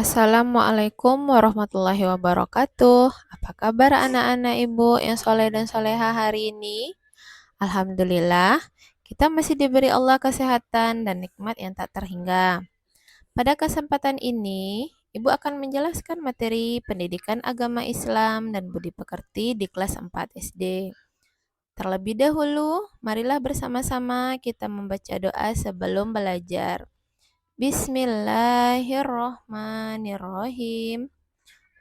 Assalamualaikum warahmatullahi wabarakatuh. Apa kabar anak-anak ibu yang soleh dan soleha hari ini? Alhamdulillah, kita masih diberi Allah kesehatan dan nikmat yang tak terhingga. Pada kesempatan ini, ibu akan menjelaskan materi pendidikan agama Islam dan budi pekerti di kelas 4 SD. Terlebih dahulu, marilah bersama-sama kita membaca doa sebelum belajar. Bismillahirrohmanirrohim.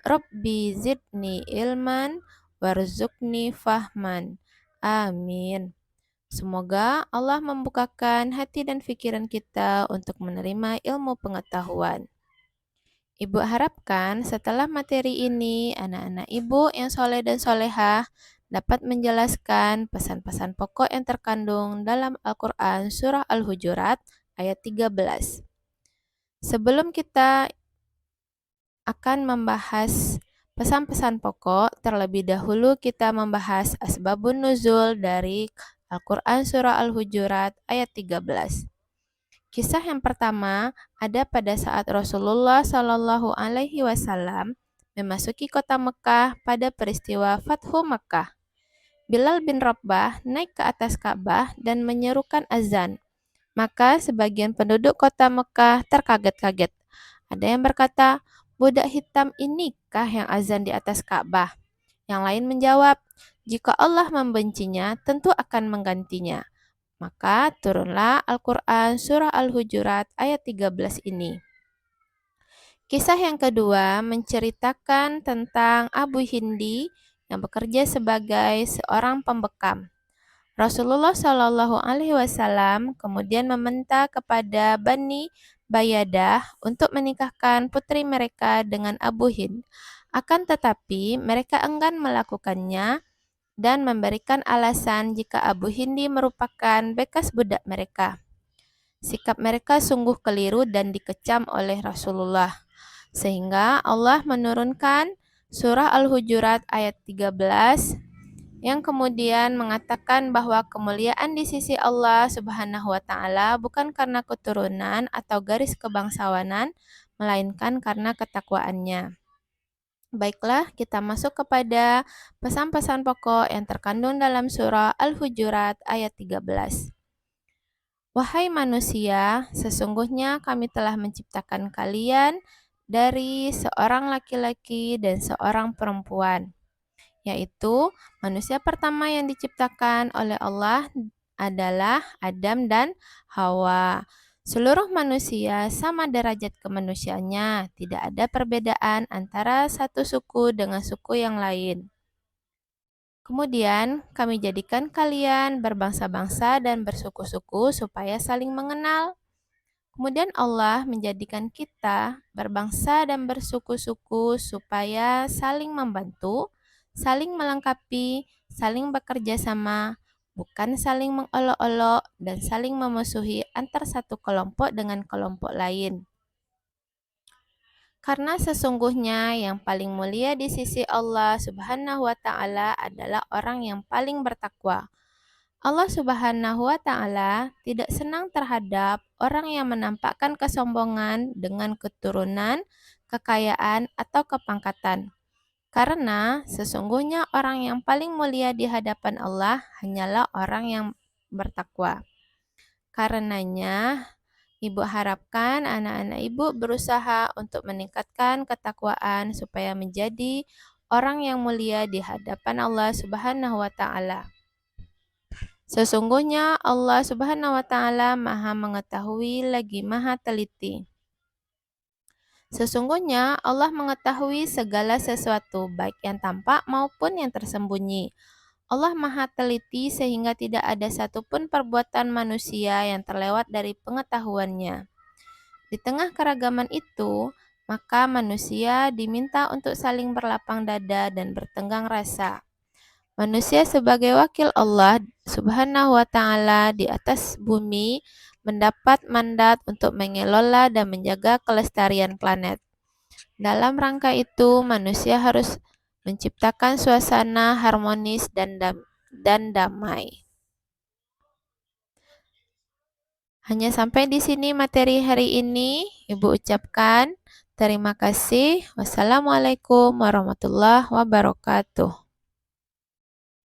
Rabbi zidni ilman warzuqni fahman. Amin. Semoga Allah membukakan hati dan pikiran kita untuk menerima ilmu pengetahuan. Ibu harapkan setelah materi ini, anak-anak ibu yang soleh dan solehah dapat menjelaskan pesan-pesan pokok yang terkandung dalam Al-Quran Surah Al-Hujurat ayat 13. Sebelum kita akan membahas pesan-pesan pokok, terlebih dahulu kita membahas asbabun nuzul dari Al-Quran Surah Al-Hujurat ayat 13. Kisah yang pertama ada pada saat Rasulullah Shallallahu Alaihi Wasallam memasuki kota Mekah pada peristiwa Fathu Mekah. Bilal bin Rabah naik ke atas Ka'bah dan menyerukan azan. Maka sebagian penduduk kota Mekah terkaget-kaget. Ada yang berkata, budak hitam inikah yang azan di atas Ka'bah? Yang lain menjawab, jika Allah membencinya, tentu akan menggantinya. Maka turunlah Al-Quran Surah Al-Hujurat ayat 13 ini. Kisah yang kedua menceritakan tentang Abu Hindi yang bekerja sebagai seorang pembekam. Rasulullah Shallallahu Alaihi Wasallam kemudian meminta kepada Bani Bayadah untuk menikahkan putri mereka dengan Abu Hind. Akan tetapi mereka enggan melakukannya dan memberikan alasan jika Abu Hindi merupakan bekas budak mereka. Sikap mereka sungguh keliru dan dikecam oleh Rasulullah. Sehingga Allah menurunkan surah Al-Hujurat ayat 13 yang kemudian mengatakan bahwa kemuliaan di sisi Allah Subhanahu wa taala bukan karena keturunan atau garis kebangsawanan, melainkan karena ketakwaannya. Baiklah, kita masuk kepada pesan-pesan pokok yang terkandung dalam surah Al-Hujurat ayat 13. Wahai manusia, sesungguhnya kami telah menciptakan kalian dari seorang laki-laki dan seorang perempuan, yaitu manusia pertama yang diciptakan oleh Allah adalah Adam dan Hawa. Seluruh manusia sama derajat kemanusiaannya, tidak ada perbedaan antara satu suku dengan suku yang lain. Kemudian kami jadikan kalian berbangsa-bangsa dan bersuku-suku supaya saling mengenal. Kemudian Allah menjadikan kita berbangsa dan bersuku-suku supaya saling membantu, saling melengkapi, saling bekerja sama, bukan saling mengolok-olok dan saling memusuhi antar satu kelompok dengan kelompok lain. Karena sesungguhnya yang paling mulia di sisi Allah Subhanahu wa taala adalah orang yang paling bertakwa. Allah Subhanahu wa taala tidak senang terhadap orang yang menampakkan kesombongan dengan keturunan, kekayaan, atau kepangkatan. Karena sesungguhnya orang yang paling mulia di hadapan Allah hanyalah orang yang bertakwa. Karenanya, ibu harapkan anak-anak ibu berusaha untuk meningkatkan ketakwaan supaya menjadi orang yang mulia di hadapan Allah Subhanahu wa taala. Sesungguhnya Allah Subhanahu wa taala Maha mengetahui lagi Maha teliti. Sesungguhnya Allah mengetahui segala sesuatu, baik yang tampak maupun yang tersembunyi. Allah Maha teliti sehingga tidak ada satupun perbuatan manusia yang terlewat dari pengetahuannya. Di tengah keragaman itu, maka manusia diminta untuk saling berlapang dada dan bertenggang rasa. Manusia sebagai wakil Allah Subhanahu wa taala di atas bumi mendapat mandat untuk mengelola dan menjaga kelestarian planet. Dalam rangka itu, manusia harus menciptakan suasana harmonis dan damai. Hanya sampai di sini materi hari ini. Ibu ucapkan terima kasih. Wassalamualaikum warahmatullahi wabarakatuh.